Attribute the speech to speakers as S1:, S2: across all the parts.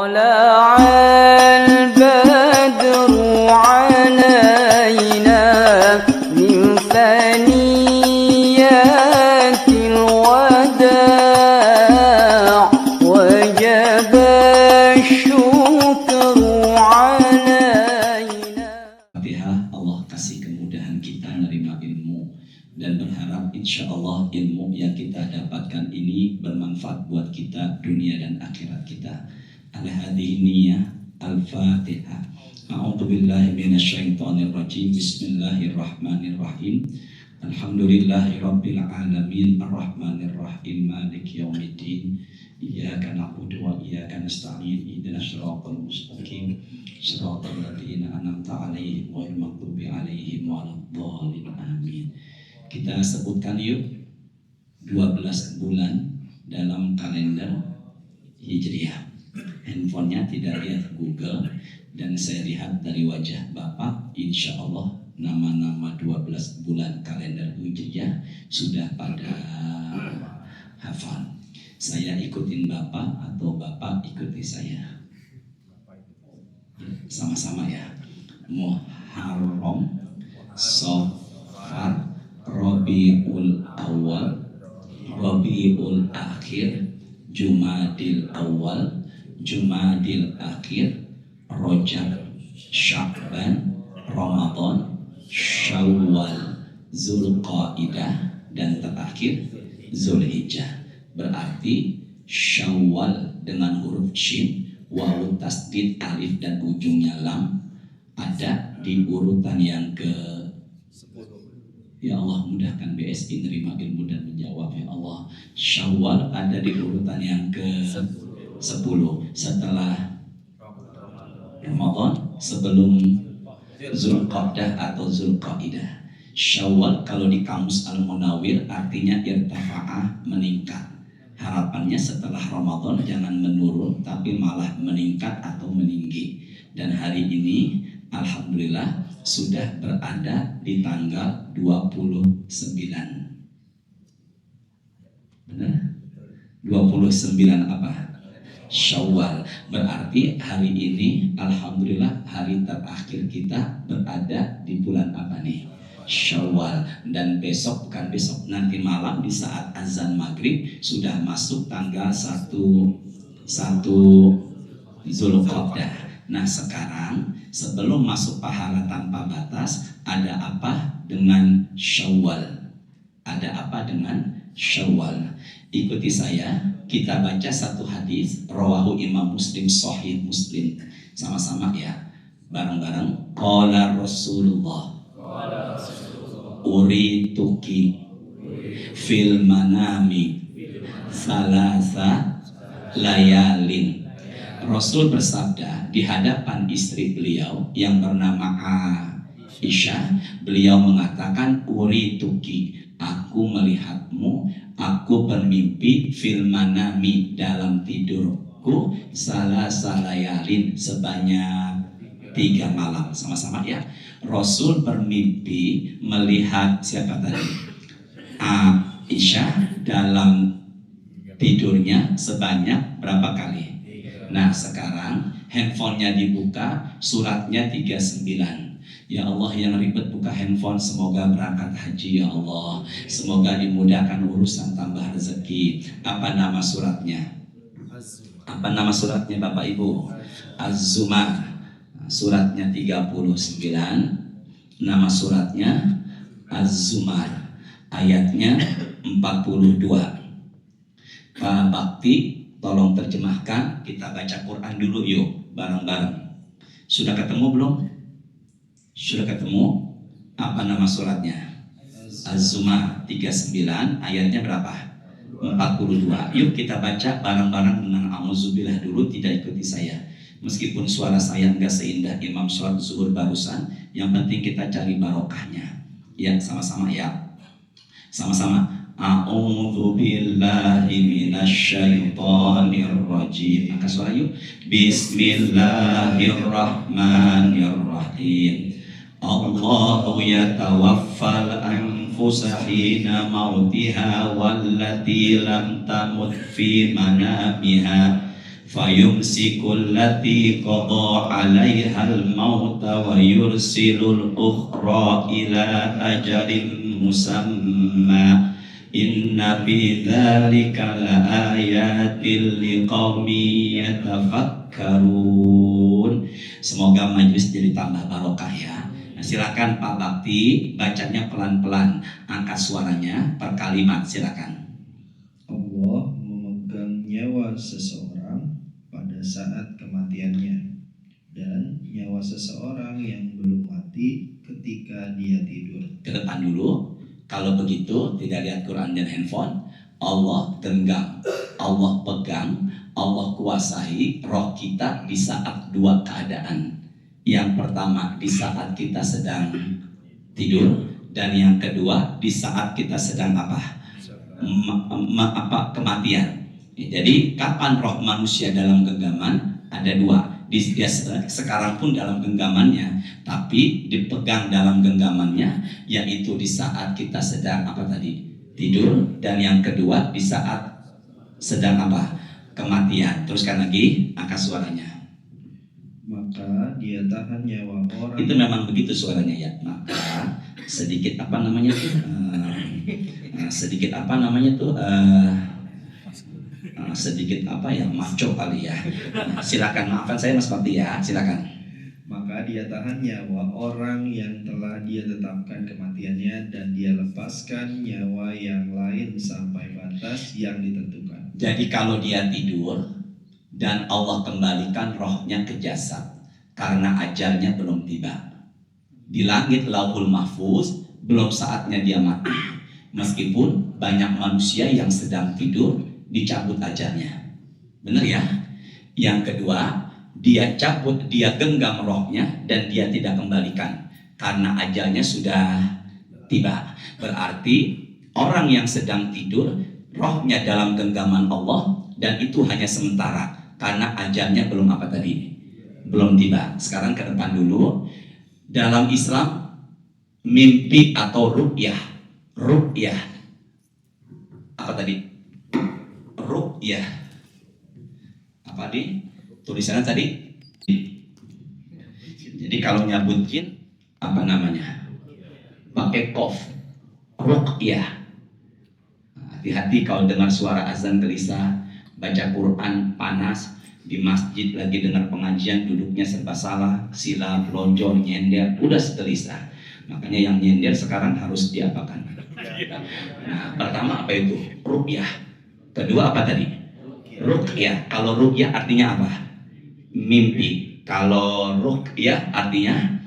S1: طلع البدر علينا من ثنيات الوداع وجب الشكر علينا.
S2: Allah kasih kemudahan kita menerima ilmu dan berharap insya Allah ilmu yang kita dapatkan ini bermanfaat buat kita dunia dan akhirat kita. Al-hadhihi niyah al-fatihah. A'udzubillahi minasyaitonirrajim. Bismillahirrahmanirrahim. Alhamdulillahirabbil alamin arrahmanirrahim maliki yaumiddin. Iyyaka na'budu wa iyyaka nasta'in. Ihdinas siratal mustaqim. Shiratal ladzina an'amta 'alaihim ghairil maghdubi 'alaihim waladdallin. Amin. Kita sebutkan yuk 12 bulan dalam kalender Hijriah. Handphonenya tidak lihat Google dan saya lihat dari wajah Bapak, insya Allah nama-nama 12 bulan kalender Hijriah sudah pada hafal. Saya ikutin Bapak atau Bapak ikuti saya? Sama-sama ya. Muharram, Safar, Rabiul Awal, Rabiul Akhir, Jumadil Awal, Jumadil Akhir, Rajab, Sya'ban, Ramadan, Syawal, Zulqaidah, dan terakhir Zulhijjah. Berarti Syawal dengan huruf Shin, wawu tasdid, alif dan ujungnya lam ada di urutan yang ke. Ya Allah, mudahkan BSI nerima ilmu dan menjawab ya Allah. Syawal ada di urutan yang ke 10 setelah Ramadan, sebelum Zulqa'dah atau Zulqaidah. Syawal kalau di kamus Al-Munawwir artinya irtafa'ah, meningkat. Harapannya setelah Ramadan jangan menurun tapi malah meningkat atau meninggi. Dan hari ini alhamdulillah sudah berada di tanggal 29. Benar? 29 apa? Syawal. Berarti hari ini alhamdulillah hari terakhir kita berada di bulan apa nih? Syawal. Dan besok, bukan besok, nanti malam di saat azan maghrib sudah masuk tanggal 1 Zulqa'dah. Nah sekarang sebelum masuk pahala tanpa batas, ada apa dengan Syawal? Ada apa dengan Syawal? Ikuti saya, kita baca satu hadis rawahu Imam Muslim, Sahih Muslim. Sama-sama ya, bareng-bareng. Qala Rasulullah urituki fil manami salasa layalin. Rasul bersabda di hadapan istri beliau yang bernama Aisyah, beliau mengatakan urituki, aku melihatmu, aku bermimpi fil manami, dalam tidurku, salasa layalin, sebanyak 3 malam. Sama-sama ya. Rasul bermimpi melihat siapa tadi? Aisyah dalam tidurnya sebanyak berapa kali? Nah sekarang handphonenya dibuka, suratnya 39. Ya Allah, yang ribet buka handphone semoga berangkat haji ya Allah. Semoga dimudahkan urusan tambah rezeki. Apa nama suratnya? Apa nama suratnya Bapak Ibu? Az-Zumar. Suratnya 39. Nama suratnya Az-Zumar. Ayatnya 42. Pak Bakti tolong terjemahkan, kita baca Quran dulu yuk, bareng-bareng. Sudah ketemu belum? Sudah ketemu? Apa nama suratnya? Az-Zumar 39, ayatnya berapa? 42. Yuk kita baca bareng-bareng dengan A'udzubillah dulu, tidak ikuti saya. Meskipun suara saya enggak seindah Imam sholat zuhur barusan, yang penting kita cari barokahnya. Ya, sama-sama ya. Sama-sama. A'udzu billahi minasyaitonir rajim. Angkat suara yuk. Bismillahirrahmanirrahim. Allahu yatawaffal anfusa hina mautiha wallati lam tamut fi manamiha fayumsikul lati qada 'alaihal mauta wa yursilul ukhra ila ajalin musamma inna fi dzalika laayatil liqaumin yatafakkarun. Semoga majelis jadi tambah barokah ya. Nah, silakan Pak Bakti bacanya pelan-pelan, angkat suaranya per kalimat, silakan.
S3: Allah memegang nyawa seseorang pada saat kematiannya dan nyawa seseorang yang belum mati ketika dia tidur.
S2: Ke depan dulu. Kalau begitu tidak lihat Quran dan handphone. Allah genggam, Allah pegang, Allah kuasai roh kita di saat dua keadaan. Yang pertama di saat kita sedang tidur, dan yang kedua di saat kita sedang kematian. Jadi kapan roh manusia dalam genggaman? Ada dua. Dia sekarang pun dalam genggamannya, tapi dipegang dalam genggamannya, yaitu di saat kita sedang tidur, dan yang kedua di saat sedang kematian. Teruskan lagi, angkat suaranya.
S3: Maka dia tahan nyawa orang.
S2: Itu memang begitu suaranya ya. Maka sedikit sedikit maco kali ya. Silakan, maafkan saya Mas Bakti ya, silakan.
S3: Maka dia tahan nyawa orang yang telah dia tetapkan kematiannya, dan dia lepaskan nyawa yang lain sampai batas yang ditentukan.
S2: Jadi kalau dia tidur dan Allah kembalikan rohnya ke jasad karena ajalnya belum tiba, di langit Lauhul Mahfuz belum saatnya dia mati. Meskipun banyak manusia yang sedang tidur dicabut ajalnya, benar ya. Yang kedua, dia cabut, dia genggam rohnya dan dia tidak kembalikan karena ajalnya sudah tiba. Berarti orang yang sedang tidur rohnya dalam genggaman Allah, dan itu hanya sementara karena ajalnya belum belum tiba. Sekarang ke depan dulu. Dalam Islam mimpi atau ru'yah ru'yah tulisannya tadi. Jadi kalau nyabut jin pakai qaf, ruqyah. Hati-hati kalau dengar suara azan gelisah, baca Quran panas, di masjid lagi dengar pengajian duduknya serba salah, silap, lonjor, nyender, udah gelisah. Makanya yang nyender sekarang harus diapakan? Nah, pertama apa itu? Ruqyah. Kedua apa tadi? Ruqyah. Kalau ruqyah artinya apa? Mimpi. Kalau ruqyah artinya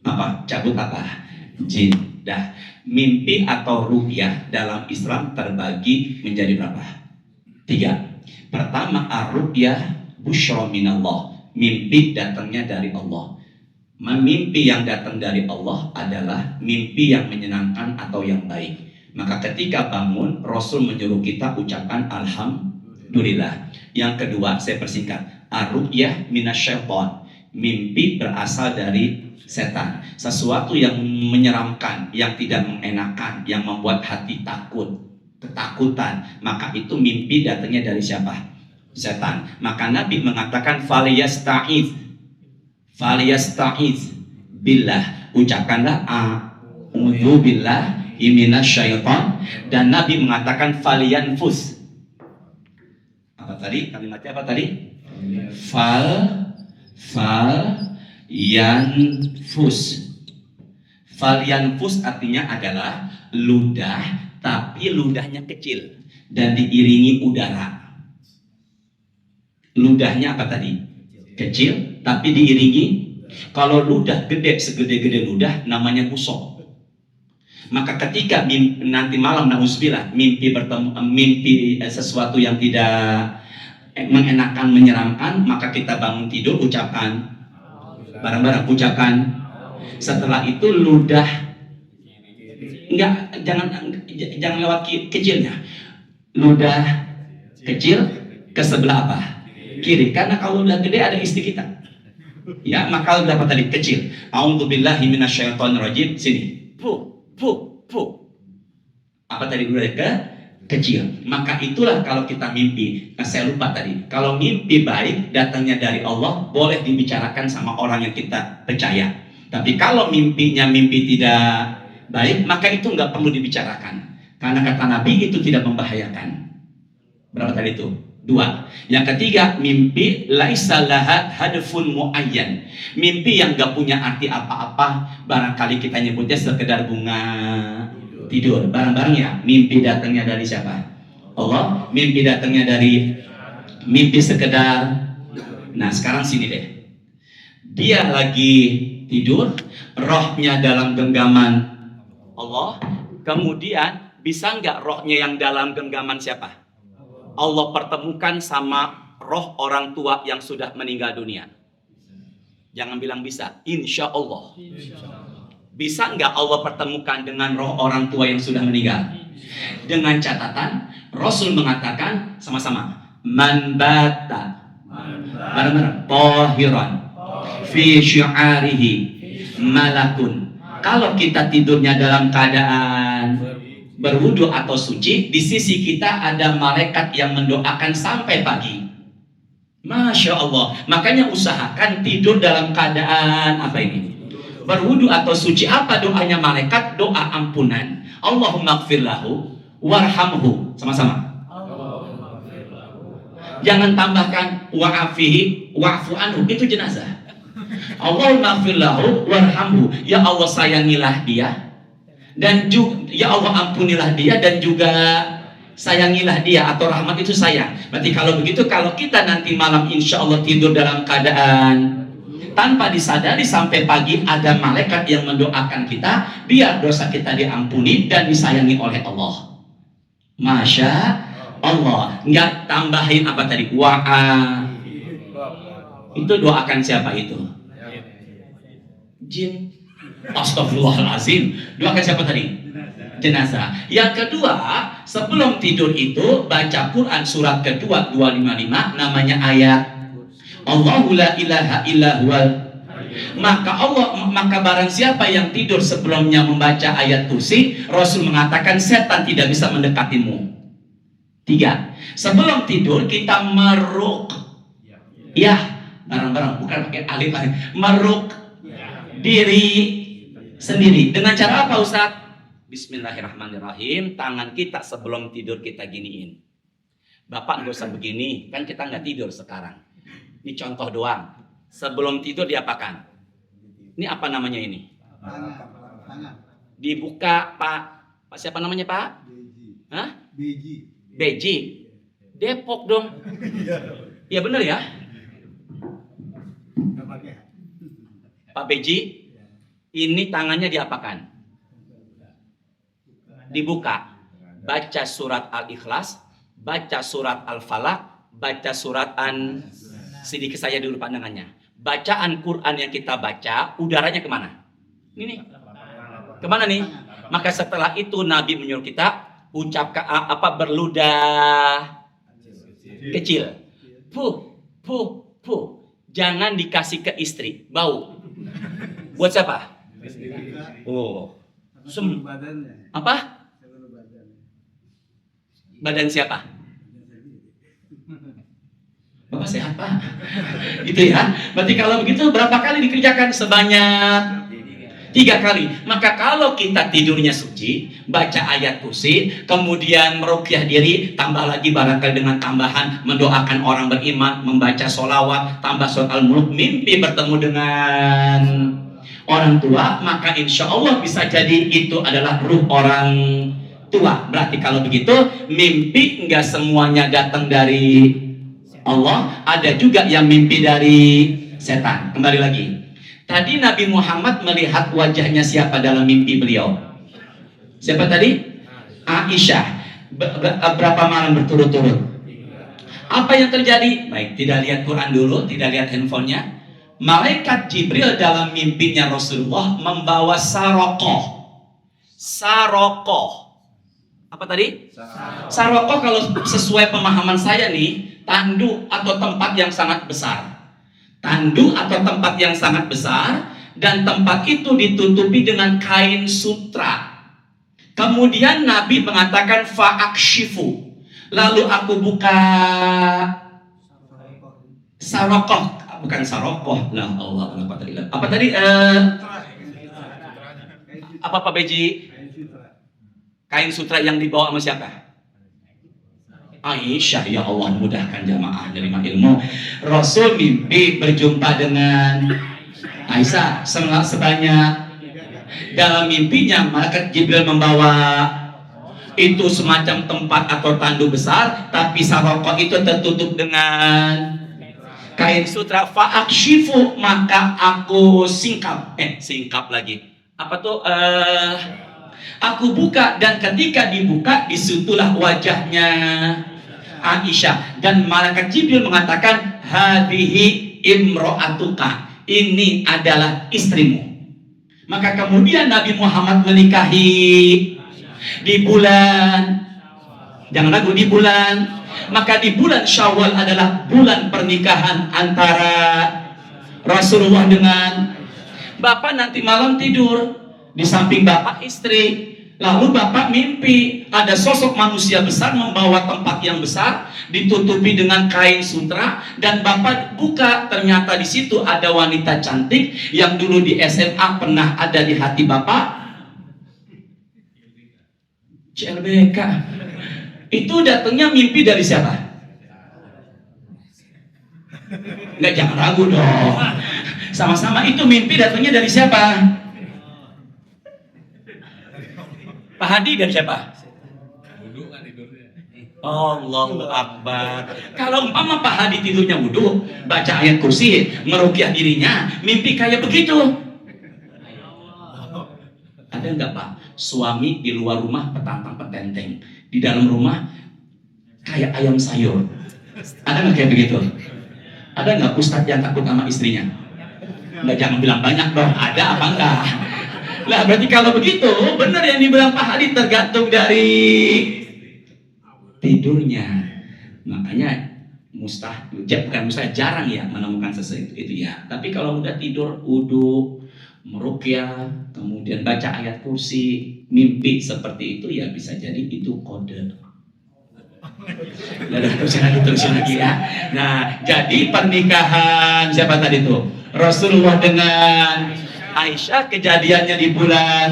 S2: apa? Cabut jin. Dah. Mimpi atau ruqyah dalam Islam terbagi menjadi berapa? 3. Pertama, ar-ruqyah busyra minallah. Mimpi datangnya dari Allah. Mimpi yang datang dari Allah adalah mimpi yang menyenangkan atau yang baik. Maka ketika bangun, Rasul menyuruh kita ucapkan alhamdulillah. Yang kedua, saya persingkat, ar-ruqyah minasyaiton. Mimpi berasal dari setan. Sesuatu yang menyeramkan, yang tidak mengenakan, yang membuat hati takut, ketakutan. Maka itu mimpi datangnya dari siapa? Setan. Maka Nabi mengatakan falyasta'iz billah. Ucapkanlah a'udzu billahi minasyaiton. Dan Nabi mengatakan falyanfus. Apa tadi? Kalimatnya apa tadi? Falyanfus artinya adalah ludah, tapi ludahnya kecil dan diiringi udara. Ludahnya apa tadi? Kecil tapi diiringi. Kalau ludah gede, segede-gede ludah, namanya busok. Maka ketika nanti malam nauzubillah mimpi sesuatu yang tidak mengenakan, menyeramkan, maka kita bangun tidur ucapkan bareng-bareng, ucapkan. Setelah itu ludah jangan lewat kecilnya. Ludah kecil ke sebelah apa? Kiri. Karena kalau udah gede ada istri kita. Ya, maka udah apa tadi? Kecil. A'udzubillahi minasyaitonirrajim. Sini. Fu. Apa tadi udah ke kecil. Maka itulah kalau kita mimpi, saya lupa tadi, kalau mimpi baik datangnya dari Allah, boleh dibicarakan sama orang yang kita percaya. Tapi kalau mimpinya mimpi tidak baik, maka itu nggak perlu dibicarakan, karena kata Nabi itu tidak membahayakan. Berapa tadi itu? 2. Yang ketiga, mimpi laisa laha hadfun muayyan. Mimpi yang nggak punya arti apa-apa, barangkali kita nyebutnya sekedar bunga tidur. Bareng-bareng ya, mimpi datangnya dari siapa? Allah. Mimpi datangnya dari mimpi sekedar. Nah sekarang sini deh, dia lagi tidur, rohnya dalam genggaman Allah. Kemudian bisa nggak rohnya yang dalam genggaman siapa? Allah pertemukan sama roh orang tua yang sudah meninggal dunia. Jangan bilang bisa, insya Allah. Bisa nggak Allah pertemukan dengan roh orang tua yang sudah meninggal? Dengan catatan, Rasul mengatakan sama-sama, man bata bareng-bareng tahiran fi syi'arihi malakun. Kalau kita tidurnya dalam keadaan berwudu atau suci, di sisi kita ada malaikat yang mendoakan sampai pagi. Masya Allah. Makanya usahakan tidur dalam keadaan apa ini? Berwudu atau suci. Apa doanya malaikat? Doa ampunan. Allahumma gfir lahu warhamhu. Sama-sama. Jangan tambahkan wa'afihi wa'fu anhu. Itu jenazah. Allahumma gfir lahu warhamhu. Ya Allah sayangilah dia, dan juga ya Allah ampunilah dia, dan juga sayangilah dia, atau rahmat itu sayang. Berarti kalau begitu, kalau kita nanti malam insya Allah tidur dalam keadaan tanpa disadari sampai pagi, ada malaikat yang mendoakan kita biar dosa kita diampuni dan disayangi oleh Allah. Masya Allah. Nggak tambahin apa tadi? Itu doakan siapa itu? Jin. Astagfirullahalazim. Doakan siapa tadi? Jenazah. Yang kedua, sebelum tidur itu baca Quran surat kedua 255, namanya ayat Allahu la ilaha illa huwal. Maka barang siapa yang tidur sebelumnya membaca ayat kursi, Rasul mengatakan setan tidak bisa mendekatimu. 3. Sebelum tidur kita meruk. Ya, bareng-bareng, bukan pakai alif, meruk diri sendiri. Dengan cara apa Ustaz? Bismillahirrahmanirrahim. Tangan kita sebelum tidur kita giniin. Bapak nggak usah begini, kan kita nggak tidur sekarang. Ini contoh doang. Sebelum tidur diapakan? Ini apa namanya ini? Dibuka Pak siapa namanya Pak? Hah? Beji. Depok dong. Ya bener ya? Pak Beji, ini tangannya diapakan? Dibuka. Baca surat Al-Ikhlas, baca surat Al-Falaq, baca surat sedikit saya dulu pandangannya. Bacaan Quran yang kita baca, udaranya kemana? Ini. Kemana nih? Maka setelah itu Nabi menyuruh kita ucapkan berludah kecil. Puh. Jangan dikasih ke istri, bau. Buat siapa? Oh. Apa? Badan siapa? Bapak sehat Pak? Gitu ya. Berarti kalau begitu berapa kali dikerjakan? Sebanyak 3 kali. Maka kalau kita tidurnya suci, baca ayat kursi, kemudian meruqyah diri, tambah lagi barangkali dengan tambahan mendoakan orang beriman, membaca sholawat, tambah surat Al-Mulk, mimpi bertemu dengan orang tua, maka insya Allah bisa jadi itu adalah ruh orang tua. Berarti kalau begitu, mimpi enggak semuanya datang dari Allah, ada juga yang mimpi dari setan. Kembali lagi. Tadi Nabi Muhammad melihat wajahnya siapa dalam mimpi beliau? Siapa tadi? Aisyah. Berapa malam berturut-turut? Apa yang terjadi? Baik, tidak lihat Quran dulu, tidak lihat handphonenya. Malaikat Jibril dalam mimpinya Rasulullah membawa sarokoh. Apa tadi? Sarokoh kalau sesuai pemahaman saya nih, tanduk atau tempat yang sangat besar. Tanduk atau tempat yang sangat besar, dan tempat itu ditutupi dengan kain sutra. Kemudian Nabi mengatakan fa'akshifu. Lalu aku buka sarokoh, bukan sarokoh. La Allah, apa tadi? Apa Pak Beji? Kain sutra yang dibawa sama siapa? Aisyah. Ya Allah, mudahkan jamaah menerima ilmu. Rasul mimpi berjumpa dengan Aisyah sebanyak. Dalam mimpinya malaikat Jibril membawa itu semacam tempat atau tandu besar, tapi sarokok itu tertutup dengan kain sutra. Fa'akshifu, maka aku singkap lagi. Apa tuh? Aku buka, dan ketika dibuka disitulah wajahnya Aisyah, dan malaikat Jibril mengatakan hadhihi imro'atuka, ini adalah istrimu. Maka kemudian Nabi Muhammad menikahi di bulan, jangan ragu, di bulan, maka di bulan Syawal adalah bulan pernikahan antara Rasulullah dengan Bapak. Nanti malam tidur di samping Bapak istri, lalu Bapak mimpi ada sosok manusia besar membawa tempat yang besar ditutupi dengan kain sutra, dan Bapak buka, ternyata di situ ada wanita cantik yang dulu di SMA pernah ada di hati Bapak. CLBK. Itu datangnya mimpi dari siapa? Enggak, jangan ragu dong. Sama-sama itu mimpi datangnya dari siapa? Pak Hadi dan siapa? Allahu Akbar. Kalau umpama Pak Hadi tidurnya wudhu, baca ayat kursi, meruqyah dirinya, mimpi kayak begitu. Ada enggak Pak? Suami di luar rumah petantang petenteng, di dalam rumah kayak ayam sayur. Ada nggak kayak begitu? Ada nggak ustadz yang takut sama istrinya? Nggak, jangan bilang banyak dong. Ada apa enggak? Lah berarti kalau begitu benar yang dibilang Pak Hadi, tergantung dari tidurnya. Makanya jarang ya menemukan sesuatu itu ya. Tapi kalau udah tidur, wudu, meruqyah, kemudian baca ayat kursi, mimpi seperti itu, ya bisa jadi itu kode. Terusin lagi ya. Nah, jadi pernikahan siapa tadi tuh? Rasulullah dengan Aisyah, kejadiannya di bulan.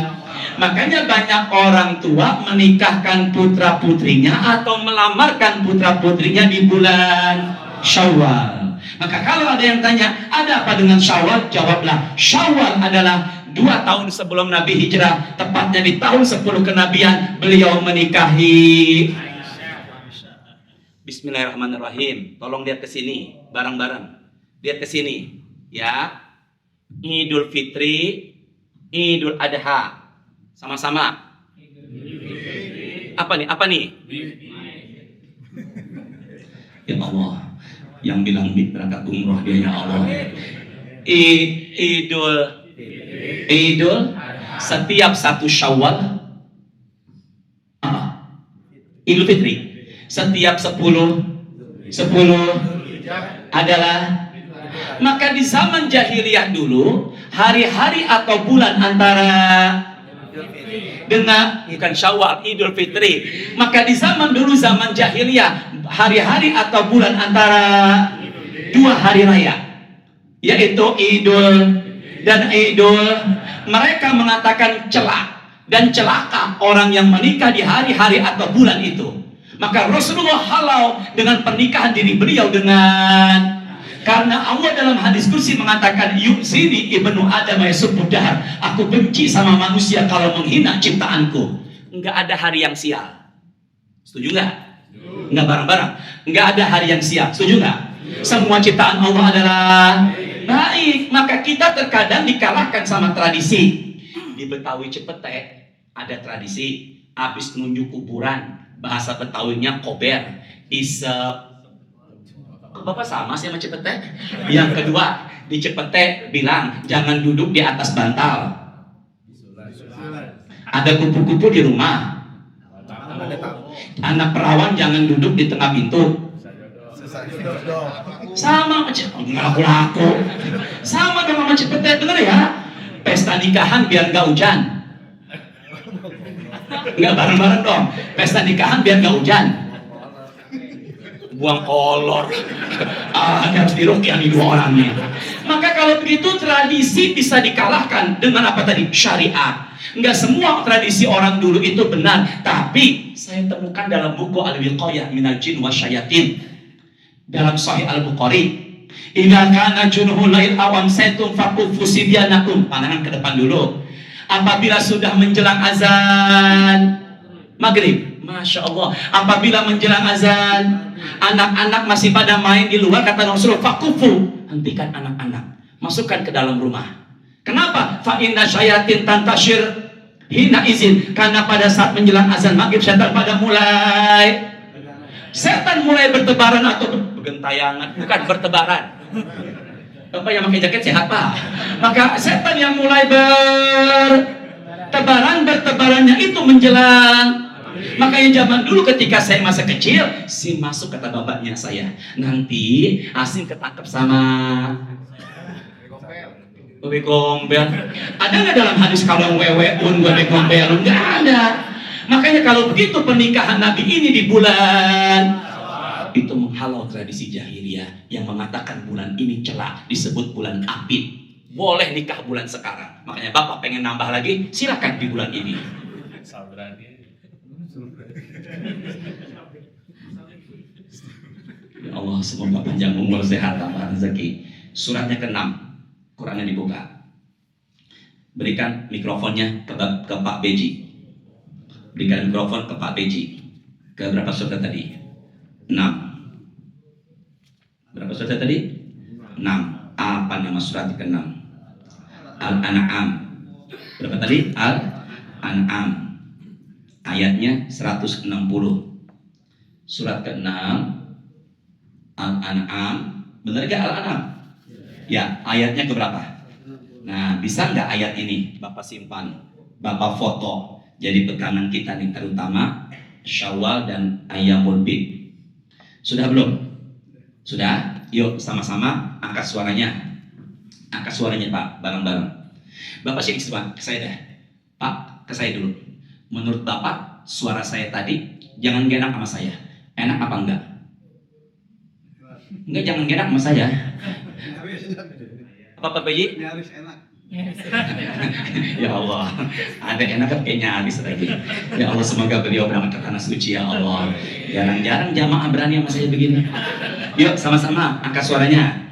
S2: Makanya banyak orang tua menikahkan putra putrinya atau melamarkan putra putrinya di bulan Syawal. Maka kalau ada yang tanya, ada apa dengan Syawal? Jawablah, Syawal adalah 2 tahun sebelum Nabi hijrah, tepatnya di tahun 10 kenabian, beliau menikahi. Bismillahirrahmanirrahim. Tolong lihat ke sini, bareng-bareng. Lihat ke sini, ya. Idul Fitri, Idul Adha, sama-sama. Apa nih? Ya Allah, yang bilang berangkat umroh dia, ya Allah. Idul setiap 1 Syawal. Idul Fitri setiap 10 adalah. Maka di zaman jahiliyah dulu, hari-hari atau bulan antara dengan bukan Syawal, Idul Fitri. Maka di zaman dulu, zaman jahiliyah, hari-hari atau bulan antara 2 hari raya, yaitu Idul dan Idul. Mereka mengatakan celak dan celaka orang yang menikah di hari-hari atau bulan itu. Maka Rasulullah halau dengan pernikahan diri beliau dengan, karena Allah dalam hadis kursi mengatakan, yu'zini ibnu Adam yasubbu dahr. Aku benci sama manusia kalau menghina ciptaanku. Enggak ada hari yang sial. Setuju enggak? Enggak, bareng-bareng. Enggak ada hari yang sial. Setuju enggak? Semua ciptaan Allah adalah baik. Maka kita terkadang dikalahkan sama tradisi. Di Betawi Cepete ada tradisi habis nunjuk kuburan, bahasa Betawinya kober, isep. Bapak sama sih sama Cepete. Yang kedua, di Cepete bilang jangan duduk di atas bantal. Ada kupu-kupu di rumah. Anak perawan jangan duduk di tengah pintu. Sama laku-laku. Sama dengan sama Cepete, bener ya? Pesta nikahan biar nggak hujan. Nggak bareng-bareng dong. Pesta nikahan biar nggak hujan. Buang kolor. Ini harus diruqyah nih 2 orang nih. Maka kalau begitu tradisi bisa dikalahkan dengan apa tadi? Syariat. Enggak semua tradisi orang dulu itu benar, tapi saya temukan dalam buku Al-Wiqayah Minal Jin Wasyayatin dalam Sahih Al-Bukhari. Idza kana junhul lail awam saitum faqufu sibyanakum. Pandangan ke depan dulu. Apabila sudah menjelang azan maghrib, Masya Allah, apabila menjelang azan anak-anak masih pada main di luar, kata Rasulullah, faqufu, hentikan anak-anak, masukkan ke dalam rumah. Kenapa? Fa inna syayatin tantashir hina izin, karena pada saat menjelang azan maghrib setan mulai bertebaran atau bergentayangan, bukan bertebaran. Bapak yang pakai jaket sehat Pak. Maka setan yang mulai bertebarannya itu menjelang. Makanya zaman dulu ketika saya masa kecil, si masuk kata bapaknya saya, nanti Asin ketangkep sama bebek gombel. Ada nggak dalam hadis kalau weweun bebek gombel? Nggak ada. Makanya kalau begitu pernikahan Nabi ini di bulan itu menghalau tradisi jahiliyah yang mengatakan bulan ini celak, disebut bulan apit. Boleh nikah bulan sekarang. Makanya Bapak pengen nambah lagi, silakan di bulan ini. Ya Allah, semoga panjang umur, sehat, tambah rezeki. Suratnya ke-6, Qurannya dibuka. Berikan mikrofonnya ke Pak Beji. Berikan mikrofon ke Pak Beji. Ke berapa surat tadi? 6. Berapa surat tadi? 6. Apa nama surat ke-6? Al-An'am. Berapa tadi? Al-An'am. Ayatnya 160. Surat ke-6 Al-An'am. Benar gak Al-An'am? Ya, ayatnya ke berapa? Nah, bisa nggak ayat ini Bapak simpan, Bapak foto, jadi pegangan kita nih, terutama Syawal dan Ayyamul Bid. Sudah belum? Sudah? Yuk sama-sama angkat suaranya. Angkat suaranya Pak, bareng-bareng. Bapak sini ke saya dah. Pak, ke saya dulu. Menurut Bapak, suara saya tadi jangan gak enak sama saya. Enak apa enggak? Enggak, jangan gak enak sama saya. Apa Pak Beji?
S4: Nyaris enak.
S2: Ya Allah, ada enak kan kayak nyaris lagi. Ya Allah, semoga beliau berangkat ke tanah suci ya Allah. Jarang-jarang jamaah berani sama saya begini. Yuk sama-sama angkat suaranya.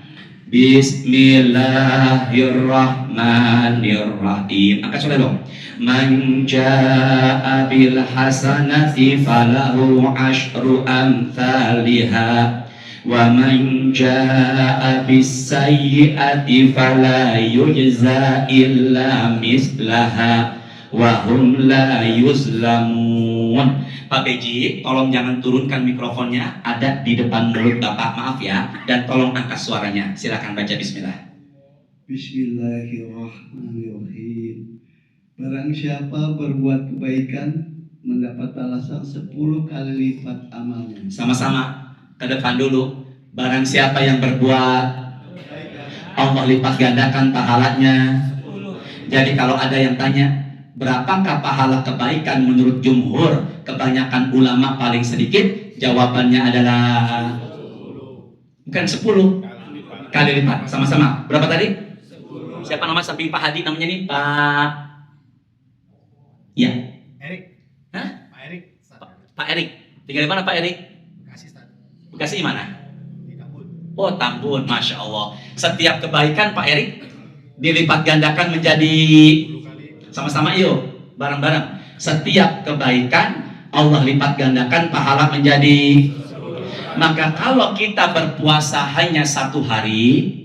S2: Bismillahirrahmanirrahim. Angkat suara dong. Man jaa'a bil hasanati falahu asyru amsalihha. Wa man jaa'a bis sayyi'ati fala yujza illa mislaha wa hum la yuzlamun. Pak Beji, tolong jangan turunkan mikrofonnya, ada di depan mulut Bapak, maaf ya, dan tolong angkat suaranya. Silakan baca bismillah.
S4: Bismillahirrahmanirrahim. Barang siapa berbuat kebaikan mendapat balasan 10 kali lipat amalnya.
S2: Sama-sama ke depan dulu. Barang siapa yang berbuat, Allah lipat gandakan pahalanya. Jadi kalau ada yang tanya, berapakah pahala kebaikan menurut jumhur, kebanyakan ulama paling sedikit, jawabannya adalah bukan 10 kali lipat. Sama-sama. Berapa tadi? 10. Siapa nama samping Pak Hadi namanya nih? Pak ya.
S4: Erik.
S2: Hah?
S4: Pak Erik.
S2: Pak Erik. Tinggal di mana Pak Erik? Bekasi di mana?
S4: Di Tambun.
S2: Oh, Tambun, Masya Allah. Setiap kebaikan Pak Erik dilipat gandakan menjadi, sama-sama yuk, bareng-bareng. Setiap kebaikan Allah lipat gandakan pahala menjadi. Maka kalau kita berpuasa hanya 1 hari,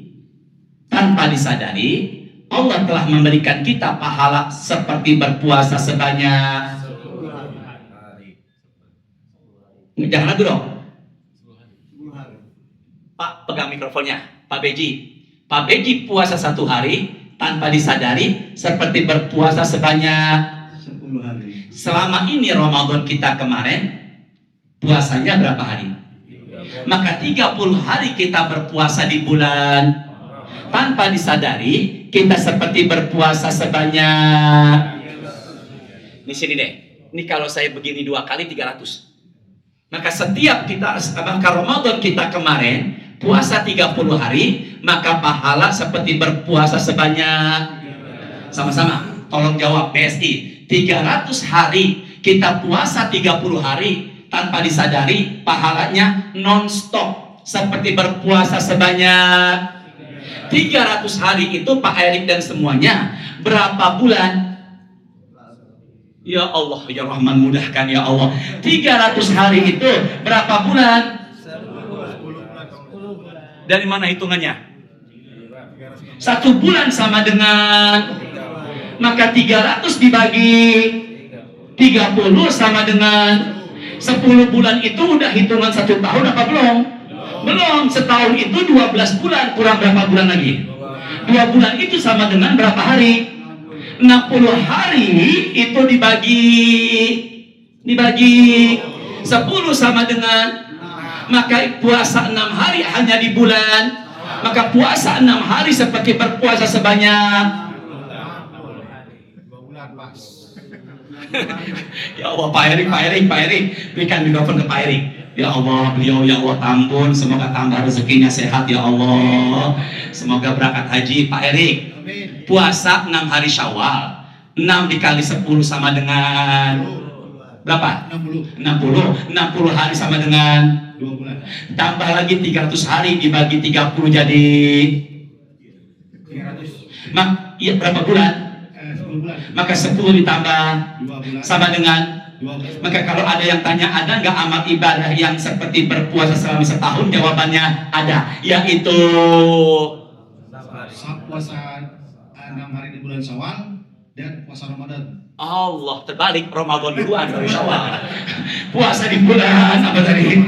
S2: tanpa disadari Allah telah memberikan kita pahala seperti berpuasa sebanyak. Jangan lagu dong. Pak, pegang mikrofonnya. Pak Beji. Pak Beji puasa 1 hari tanpa disadari seperti berpuasa sebanyak
S4: 10 hari.
S2: Selama ini Ramadan kita kemarin puasanya berapa hari? Maka 30 hari kita berpuasa di bulan, tanpa disadari kita seperti berpuasa sebanyak. Di sini deh. Ini kalau saya begini 2 kali 300. Maka setiap maka Ramadan kita kemarin puasa 30 hari, maka pahala seperti berpuasa sebanyak, sama-sama tolong jawab BSI, 300 hari kita puasa 30 hari tanpa disadari, pahalanya non-stop seperti berpuasa sebanyak 300 hari. Itu Pak Erik dan semuanya berapa bulan? Ya Allah, ya Rahman, mudahkan ya Allah. 300 hari itu berapa bulan? 10 bulan. Dari mana hitungannya? 1 bulan sama dengan, maka 300 dibagi 30 sama dengan 10 bulan. Itu udah hitungan 1 tahun apa belum? Belum. Setahun itu 12 bulan, kurang berapa bulan lagi? 2 bulan itu sama dengan berapa hari? 60 hari itu dibagi 10 sama dengan, maka puasa 6 hari hanya di bulan, maka puasa 6 hari seperti berpuasa sebanyak
S4: 2 bulan pas.
S2: Ya Allah, Pak Erik, berikan mikrofon ke Pak Erik. Ya Allah, beliau ya Allah tambun, semoga tambah rezekinya, sehat ya Allah. Semoga berangkat haji. Pak Erik, puasa 6 hari Syawal, 6 dikali 10 sama dengan berapa? 60 hari sama dengan
S4: 2 bulan.
S2: tambah lagi 300 hari dibagi 30 jadi
S4: 300.
S2: iya berapa bulan?
S4: 10 bulan.
S2: Maka 10 ditambah
S4: 2 bulan.
S2: sama dengan
S4: 12.
S2: Maka kalau ada yang tanya, ada nggak amal ibadah yang seperti berpuasa selama setahun? Jawabannya ada, yaitu
S4: Puasa 6 hari di bulan Syawal dan puasa Ramadan.
S2: Allah, terbalik, Ramadan duluan baru Syawal. Puasa di bulan apa tadi?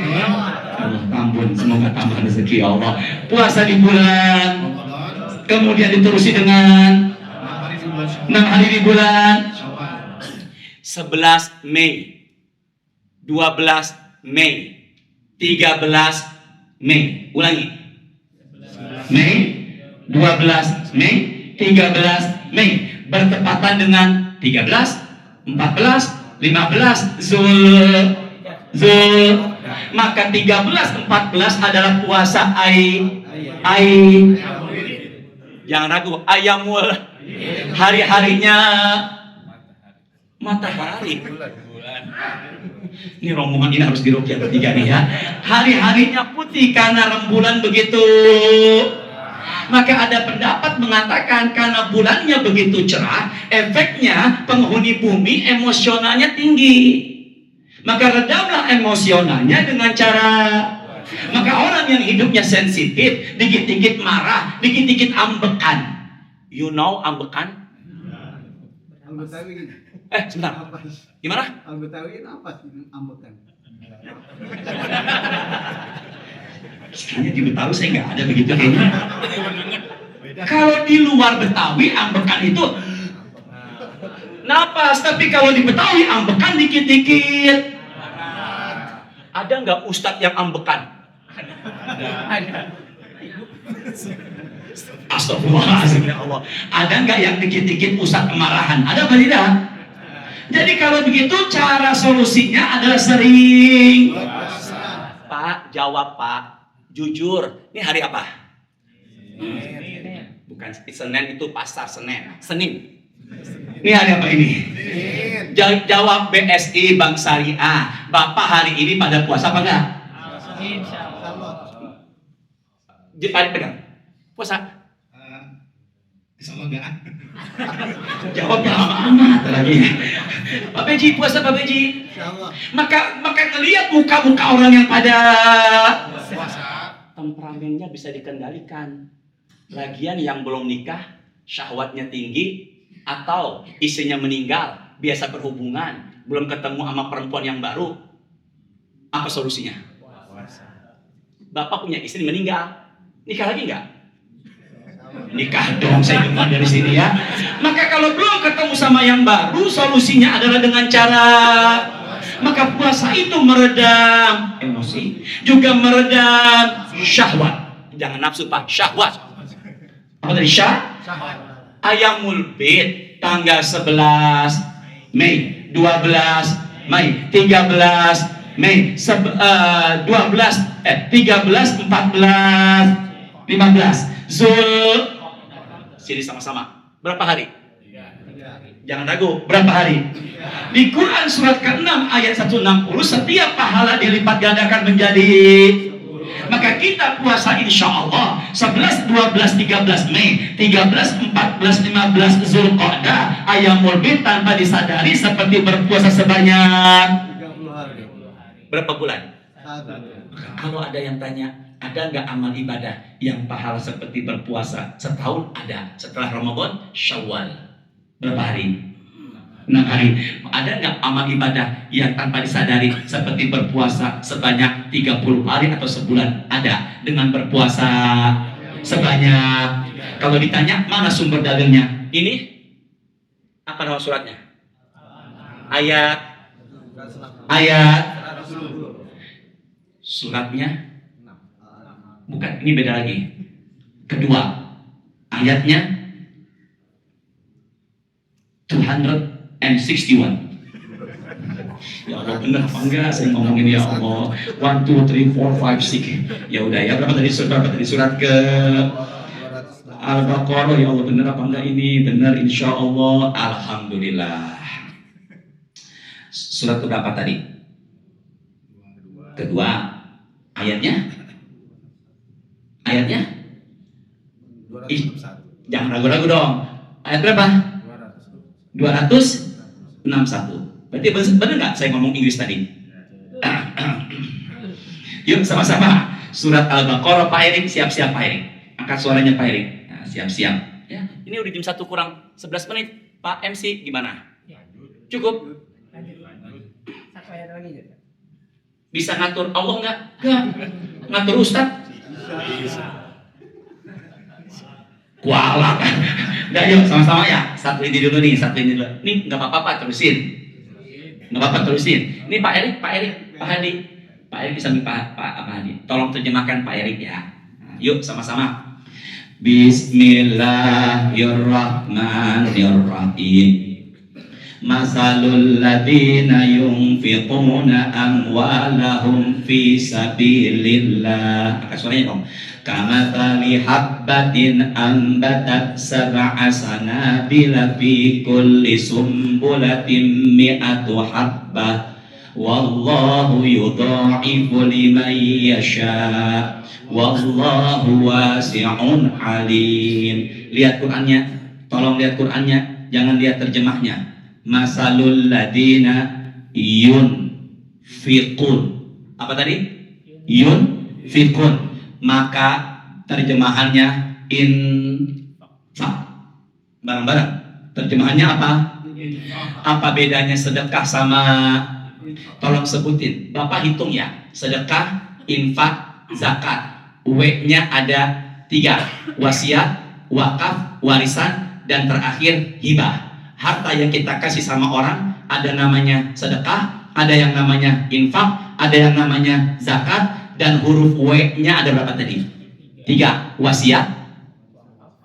S2: Allah ampun, semoga tambah rezeki ya Allah. Puasa di bulan,
S4: Ramadan,
S2: kemudian diterusi dengan
S4: 6 hari di bulan Syawal.
S2: 6 hari di bulan,
S4: Syawal.
S2: 11 Mei, 12 Mei, 13 Mei. Ulangi. Mei, 12 Mei, 13 Mei. Bertepatan dengan 13, 14, 15 Zul. Maka 13, 14 adalah puasa jangan ragu, ayamul. Hari-harinya matahari. Ini rombongan ini harus diruqyah bertiga nih ya. Hari-harinya putih karena rembulan begitu. Maka ada pendapat mengatakan karena bulannya begitu cerah, efeknya penghuni bumi emosionalnya tinggi. Maka redamlah emosionalnya dengan cara, maka orang yang hidupnya sensitif, dikit-dikit marah, dikit-dikit ambekan. You know ambekan?
S4: Al-Betawi.
S2: Sebentar. Gimana?
S4: Al-Betawi apa sih ambekan?
S2: Kayaknya di Betawi saya nggak ada begitu kayaknya. Kalau di luar Betawi ambekan itu napas, tapi kalau di Betawi ambekan dikit-dikit. Ada nggak ustadz yang ambekan? Ada. Astagfirullahaladzim ya Allah. Ada nggak yang dikit-dikit ustadz kemarahan? Ada apa tidak? Jadi kalau begitu cara solusinya adalah sering. Pak, jawab Pak. Jujur, ini hari apa? Bukan Senin, itu pasar Senin. Ini hari apa ini? Jawab BSI Bank Syariah. Bapak hari ini pada puasa apa enggak? Hari pegang. Puasa?
S4: Insyaallah enggak.
S2: Jawabnya amat lagi. Pak Beji puasa Pak Beji?
S4: Insyaallah.
S2: Maka ngelihat muka-muka orang yang pada
S4: Puasa.
S2: Temperamennya bisa dikendalikan. Lagian yang belum nikah, syahwatnya tinggi, atau istrinya meninggal, biasa berhubungan, belum ketemu sama perempuan yang baru. Apa solusinya? Bapak punya istri meninggal, nikah lagi nggak? Nikah dong, saya dengar dari sini ya. Maka kalau belum ketemu sama yang baru, solusinya adalah dengan cara, maka puasa itu meredam emosi, juga meredam syahwat. Jangan nafsu Pak, syahwat. Apa tadi Ayamul Bid tanggal 11 Mei 12 Mei, 13 Mei, 13, 14, 15 sini sama-sama. Berapa hari? Jangan ragu, berapa hari? Di Quran surat ke-6 ayat 160, setiap pahala dilipat gandakan menjadi. Maka kita puasa insya Allah 11, 12, 13 Mei, 13, 14, 15 Zulqa'dah, Ayyamul Bid tanpa disadari seperti berpuasa sebanyak berapa bulan? Kalau ada yang tanya, ada nggak amal ibadah yang pahala seperti berpuasa setahun? Ada. Setelah Ramadan, Syawal. Berapa hari? 6 hari. Ada nggak amal ibadah yang tanpa disadari seperti berpuasa sebanyak 30 hari atau sebulan? Ada. Dengan berpuasa sebanyak. Kalau ditanya mana sumber dalilnya? Ini apa nama suratnya? Ayat suratnya bukan, ini beda lagi. Kedua ayatnya 261. Ya Allah, benar apa enggak saya ngomongin ya Allah? 1, 2, 3, 4, 5, 6. Ya udah ya, berapa tadi surat ke Al-Baqarah? Ya Allah, benar apa enggak ini? Benar insya Allah. Alhamdulillah. Surat berapa tadi? Kedua. Ayatnya? Jangan ragu-ragu dong. Ayat berapa? 261. Berarti benar nggak saya ngomong Inggris tadi? Yuk sama-sama. Surat Al-Baqarah, Pak Erik, siap-siap Pak Erik. Angkat suaranya Pak Erik. Nah, siap-siap. Ya, ini udah jam 1 kurang 11 menit. Pak MC gimana? Cukup? Bisa ngatur Allah nggak? Nggak. Ngatur Ustadz? Kualat. Nggak, yuk sama-sama ya. Satu ini dulu nih, satu ini dulu. Nih nggak apa-apa, terusin. Nggak apa-apa, terusin. Ini Pak Erik, Pak Hadi. Pak Erik bisa Pak Hadi. Tolong terjemahkan Pak Erik ya. Nah, yuk sama-sama. Bismillahirrahmanirrahim. Masalul ladina yunfiquna amwalahum fi sabilillah. Angkat suaranya dong. Kamathali habbatin ambatat sab'a sanabila fi kulli sumbulatin mi'atu habbah. Wallahu yudha'ifu liman yasha. Wallahu wasi'un alim. Lihat Qur'annya. Tolong lihat Qur'annya, jangan lihat terjemahnya. Masalul ladina yunfiqun. Apa tadi? Yunfiqun. Maka terjemahannya infak. Bareng-bareng. Terjemahannya apa? Apa bedanya sedekah sama? Tolong sebutin. Bapak hitung ya. Sedekah, infak, zakat. W-nya ada 3. Wasiat, wakaf, warisan, dan terakhir hibah. Harta yang kita kasih sama orang ada namanya sedekah, ada yang namanya infak, ada yang namanya zakat, dan huruf W-nya ada berapa tadi? 3. Wasiat,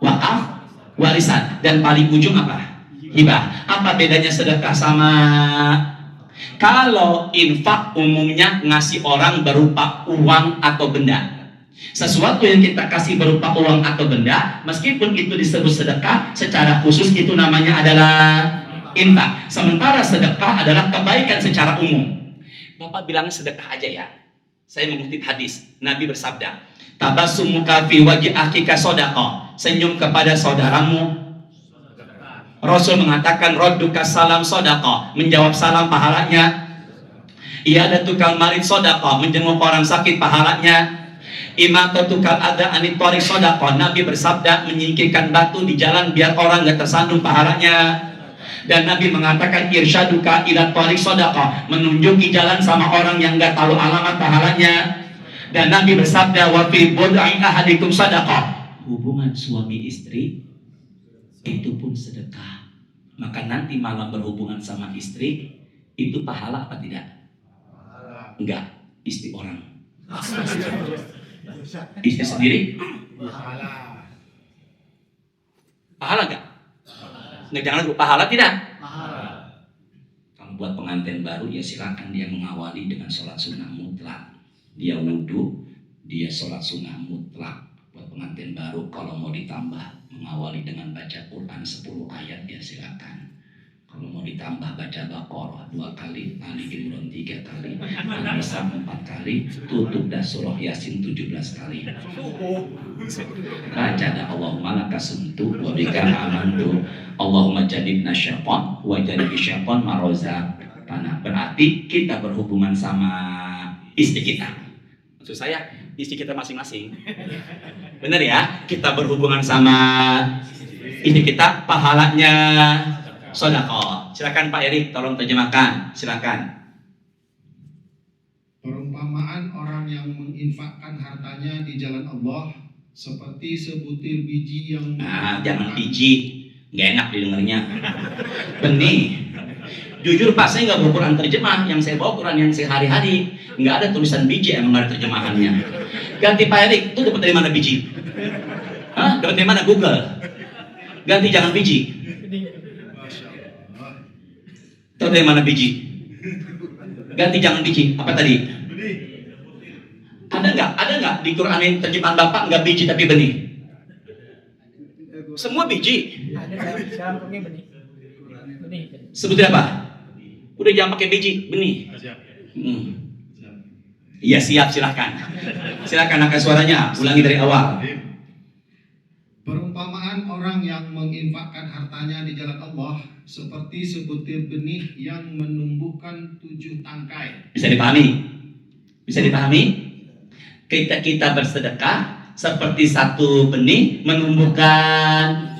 S2: wakaf, warisan, dan paling ujung apa? Hibah. Apa bedanya sedekah sama? Kalau infak umumnya ngasih orang berupa uang atau benda. Sesuatu yang kita kasih berupa uang atau benda, meskipun itu disebut sedekah, secara khusus itu namanya adalah infak. Sementara sedekah adalah kebaikan secara umum. Bapak bilang sedekah aja ya. Saya mengutip hadis, Nabi bersabda, tabassumuka fi wajhi akhika shadaqah. Senyum kepada saudaramu. Rasul mengatakan radduka salam shadaqah. Menjawab salam pahalanya. Iyadatukal marid shadaqah. Menjenguk orang sakit pahalanya. Imatatukal ada anit thariq shadaqah. Nabi bersabda menyingkirkan batu di jalan biar orang nggak tersandung pahalanya. Dan Nabi mengatakan irsyaduka ila thariq shadaqah. Menunjuki jalan sama orang yang nggak tahu alamat pahalanya. Dan Nabi bersabda wa fi bud'i ahadikum shadaqah. Hubungan suami istri itu pun sedekah. Maka nanti malam berhubungan sama istri itu pahala apa tidak? Enggak, istri orang. Istri sendiri? Pahala enggak? Nggak, jangan lupa pahala tidak? Kamu pengantin baru, ya silakan dia mengawali dengan sholat sunnah mutlak. Dia wudhu, dia sholat sunnah mutlak. Buat pengantin baru, kalau mau ditambah mengawali dengan baca Quran 10 ayat, ya silakan. Kalau mau ditambah baca Baqarah 2 kali, Ali Imran 3 kali, An-Nisa 4 kali, tutup dah surah Yasin 17 kali. Baca dah Allahumma laka sumtu wa bika amantu, Allahumma jadibna syaitan wa jadibi syaitan maroza. Berarti kita berhubungan sama istri kita. Maksud saya istri kita masing-masing. Benar ya? Kita berhubungan sama istri kita, pahalanya sedekah. Silakan Pak Erik, tolong terjemahkan. Silakan.
S4: Perumpamaan orang yang menginfakkan hartanya di jalan Allah seperti sebutir biji yang
S2: Jangan biji, nggak enak didengarnya. Benih. Jujur Pak, saya nggak bawa Quran terjemah. Yang saya bawa Quran yang sehari-hari, nggak ada tulisan biji, emang nggak ada terjemahannya. Ganti Pak Erik, itu dapat dari mana biji? Dapat dari mana Google? Ganti jangan biji. Tahu dari mana biji? Ganti jangan biji. Apa tadi? Ada nggak di Quran yang terjemahan Bapak nggak biji tapi benih? Semua biji.
S5: Sekarang pakai benih.
S2: Sebutin apa? Udah jangan pakai biji, benih. Iya siap, silahkan. Silahkan angkat suaranya, ulangi dari awal.
S4: Perumpamaan orang yang menginfakkan hartanya di jalan Allah seperti sebutir benih yang menumbuhkan 7 tangkai.
S2: Bisa dipahami? Bisa dipahami? Kita bersedekah seperti satu benih menumbuhkan.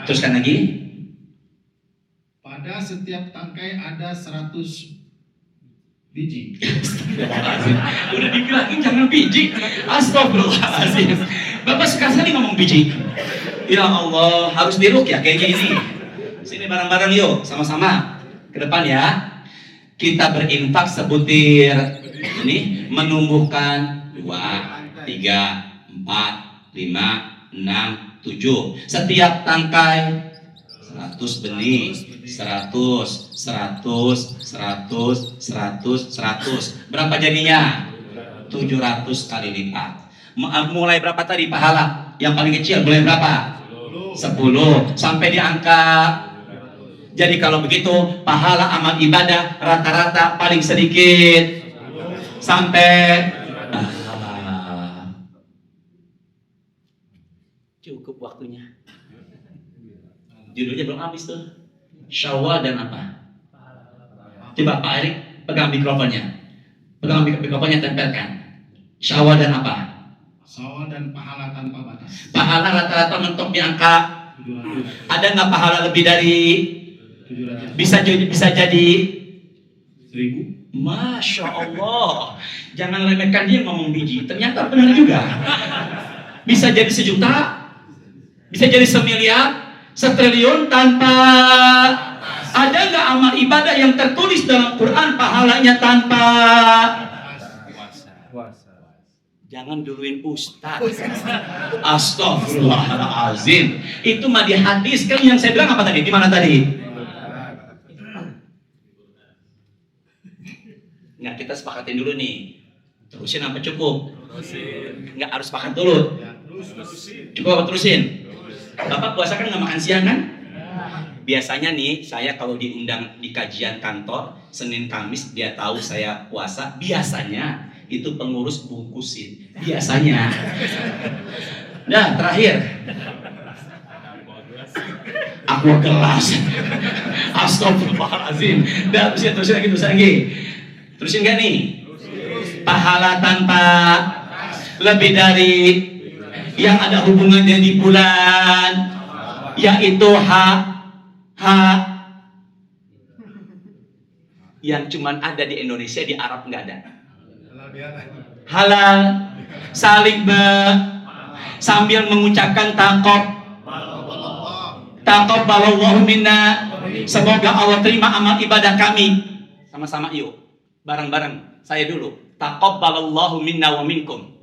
S2: Teruskan lagi.
S4: Pada setiap tangkai ada 100 biji.
S2: Udah dibilangin jangan biji. Astagfirullahaladzim. Bapak suka sekali ngomong biji. Ya Allah, harus diruqyah kayaknya ini. Sini bareng-bareng yuk, sama-sama ke depan ya. Kita berinfak sebutir ini menumbuhkan 2, 3, 4, 5, 6, 7. Setiap tangkai 100 benih, 100, 100, 100, 100, 100. Berapa jadinya? 700 kali lipat. Mulai berapa tadi pahala? Yang paling kecil mulai berapa? 10 sampai di angka. Jadi kalau begitu pahala amal ibadah rata-rata paling sedikit sampai cukup waktunya. Judulnya belum habis tuh. Syawal dan apa? Coba Pak Erik pegang mikrofonnya. Pegang mikrofonnya, tempelkan. Syawal dan apa?
S4: Syawal dan pahala tanpa batas.
S2: Pahala rata-rata mentok di angka
S4: 700.
S2: Ada nggak pahala lebih dari
S4: 700.
S2: bisa jadi
S4: 1000.
S2: Masya Allah. Jangan remehkan dia ngomong biji. Ternyata benar juga. Bisa jadi 1 juta, bisa jadi 1 miliar, 1 triliun tanpa. Ada nggak amal ibadah yang tertulis dalam Quran pahalanya tanpa? Jangan duluin Ustaz. Astagfirullahaladzim. Itu mah di hadis kan yang saya bilang apa tadi? Di mana tadi? Nggak, kita sepakatin dulu nih. Terusin apa cukup? Nggak harus sepakat dulu. Cukup apa terusin? Bapak puasa kan nggak makan siang kan? Biasanya nih saya kalau diundang di kajian kantor Senin Kamis dia tahu saya puasa. Biasanya itu pengurus bungkusin. Biasanya. Nah terakhir. Aku gelas. Astagfirullahaladzim. Dah terusin lagi. Terusin gak nih? Pahala tanpa lebih dari yang ada hubungannya di bulan, yaitu yang cuman ada di Indonesia, di Arab nggak ada. Halal, saling sambil mengucapkan taqabbalallahu minna. Semoga Allah terima amal ibadah kami. Sama-sama yuk, bareng-bareng. Saya dulu. Taqabbalallahu minna wa minkum.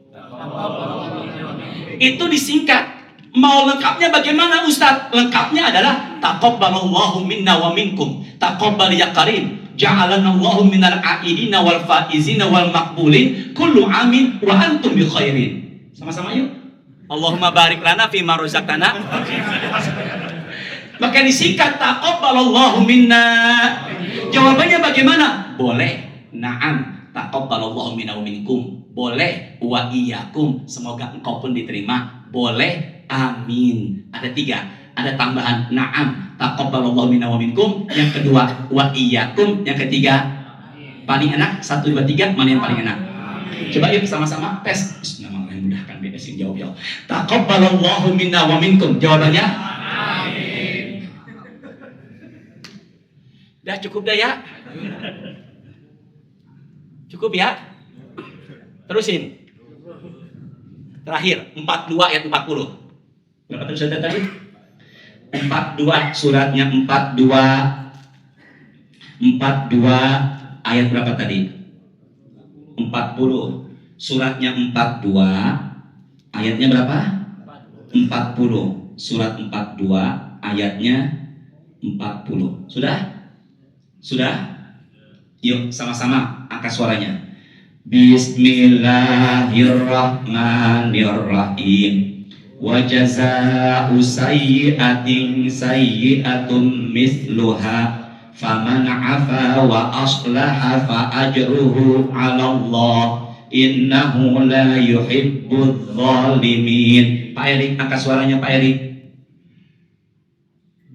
S2: Itu disingkat. Mau lengkapnya bagaimana Ustaz? Lengkapnya adalah taqabbalallahu minna wa minkum. Taqabbal ya karim. Ja'alanallahu minal a'idina wal faizina wal maqbulin kullu amin wa antum bi khairin. Sama-sama yuk. Allahumma barik lana fima razaqtana. Maka disingkat taqabbalallahu minna. Jawabannya bagaimana? Boleh. Na'am. Taqabbalallahu minna wa minkum. Boleh. Wa iyyakum. Semoga engkau pun diterima. Boleh. Amin. Ada 3. Ada tambahan na'am. Taqabbalallahu minna wa minkum. Yang kedua wa iyyakum. Yang ketiga paling enak 1 2 3 mana yang paling enak? Coba yuk sama-sama tes. Bismillahirrahmanirrahim. Mudahkan BS yang jawab ya. Taqabbalallahu minna wa minkum. Jawabannya amin. Dah cukup dah ya. Cukup ya. Terusin. Terakhir 42 ayat 40. Berapa tulisan tadi? 42 suratnya 42 ayat berapa tadi? 40 suratnya 42 ayatnya berapa? 40 surat 42 ayatnya 40. Sudah? Sudah? Yuk sama-sama angkat suaranya. Bismillahirrahmanirrahim. Wa jazaa'u sayyi'atin sayyi'atun mithluha faman 'afa wa aslaha fa ajruhu 'ala Allah innahu la yuhibbudz zalimin. Pak Erik, angkat suaranya Pak Erik.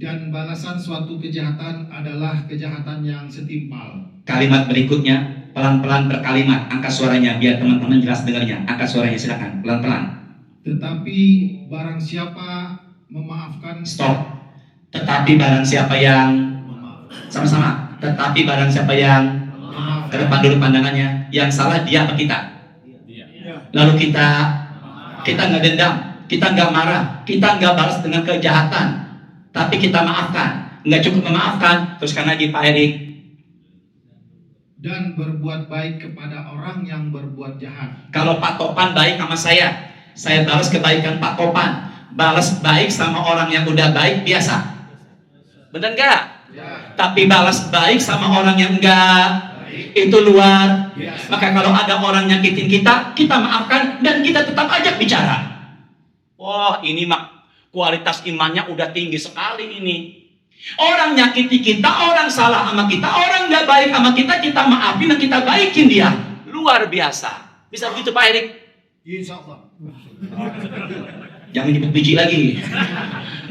S4: Dan balasan suatu kejahatan adalah kejahatan yang setimpal.
S2: Kalimat berikutnya pelan-pelan berkalimat, angkat suaranya biar teman-teman jelas dengarnya. Angkat suaranya silakan pelan-pelan.
S4: Tetapi barang siapa memaafkan.
S2: Stop. Tetapi barang siapa yang sama-sama. Tetapi barang siapa yang ke depan dulu pandangannya. Yang salah dia apa kita? Lalu kita nggak dendam, kita nggak marah, kita nggak balas dengan kejahatan, tapi kita maafkan. Nggak cukup memaafkan, teruskan lagi Pak Erik.
S4: Dan berbuat baik kepada orang yang berbuat jahat.
S2: Kalau Pak Topan baik sama saya balas kebaikan Pak Topan. Balas baik sama orang yang udah baik biasa. Benar nggak? Ya. Tapi balas baik sama orang yang enggak, itu luar. Ya. Maka kalau ada orang nyakitin kita maafkan dan kita tetap ajak bicara. Wah, ini mak kualitas imannya udah tinggi sekali ini. Orang nyakiti kita, orang salah sama kita, orang nggak baik sama kita maafin dan kita baikin dia. Luar biasa. Bisa begitu Pak Erik?
S4: Insya Allah.
S2: Jangan nyebut biji lagi.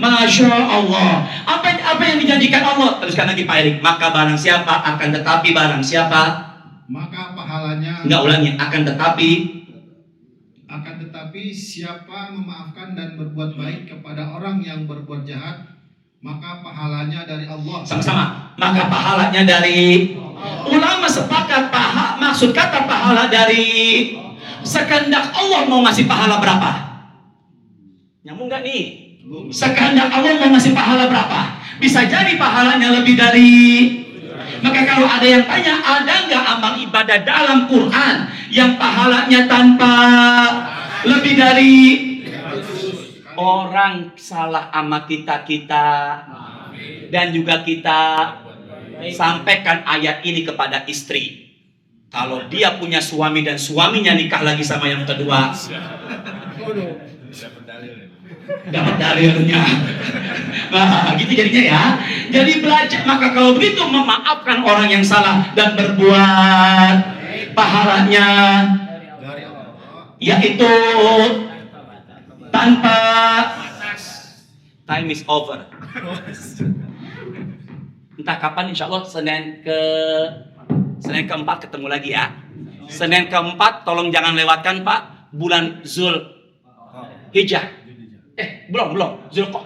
S2: Masya Allah. Apa yang dijanjikan Allah? Teruskan lagi Pak Erik. Maka barang siapa akan tetapi barang siapa?
S4: Maka pahalanya.
S2: Enggak ulangi. Akan tetapi
S4: siapa memaafkan dan berbuat baik kepada orang yang berbuat jahat, maka pahalanya dari Allah.
S2: Sama-sama. Maka pahalanya dari ulama sepakat maksud kata pahala dari sekehendak Allah mau ngasih pahala berapa? Nyambung nggak nih? Sekehendak Allah mau ngasih pahala berapa? Bisa jadi pahalanya lebih dari. Maka kalau ada yang tanya, ada nggak amal ibadah dalam Quran yang pahalanya tanpa lebih dari orang salah sama kita dan juga kita sampaikan ayat ini kepada istri. Kalau dia punya suami dan suaminya nikah lagi sama yang kedua, dapat dalilnya. Nah, gitu jadinya ya. Jadi belajar. Maka kalau begitu memaafkan orang yang salah dan berbuat pahalanya yaitu tanpa. Time is over. Entah kapan, insya Allah Senin keempat ketemu lagi ya. Senin keempat tolong jangan lewatkan Pak, bulan Zulhijjah. Belum.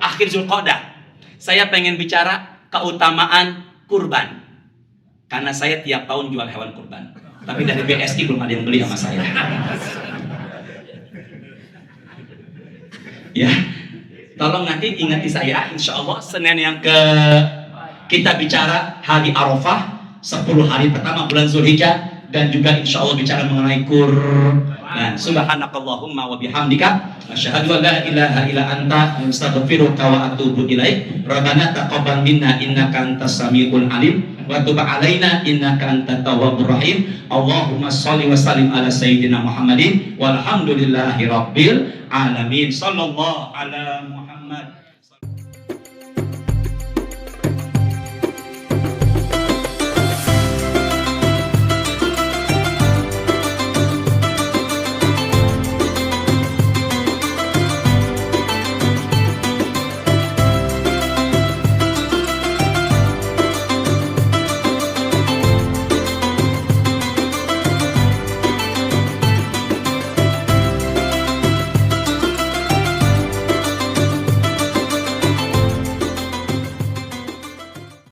S2: Akhir Zulqa'dah. Saya pengen bicara keutamaan kurban. Karena saya tiap tahun jual hewan kurban. Tapi dari BSI belum ada yang beli sama saya. Ya, tolong nanti ingati saya, insya Allah Senin yang kita bicara hari Arafah, 10 hari pertama bulan Zulhijjah, dan juga insya Allah bicara mengenai Dan subhanakallahumma wa bihamdika asyhadu an la ilaha illa anta astaghfiruka wa atubu ilaik. Rabbana taqabbal minna innaka antas samiul alim wa tub alaina innaka antat tawwabur rahim. Allahumma shalli wa sallim ala sayyidina Muhammadin walhamdulillahi rabbil alamin. Sallallahu ala Muhammad.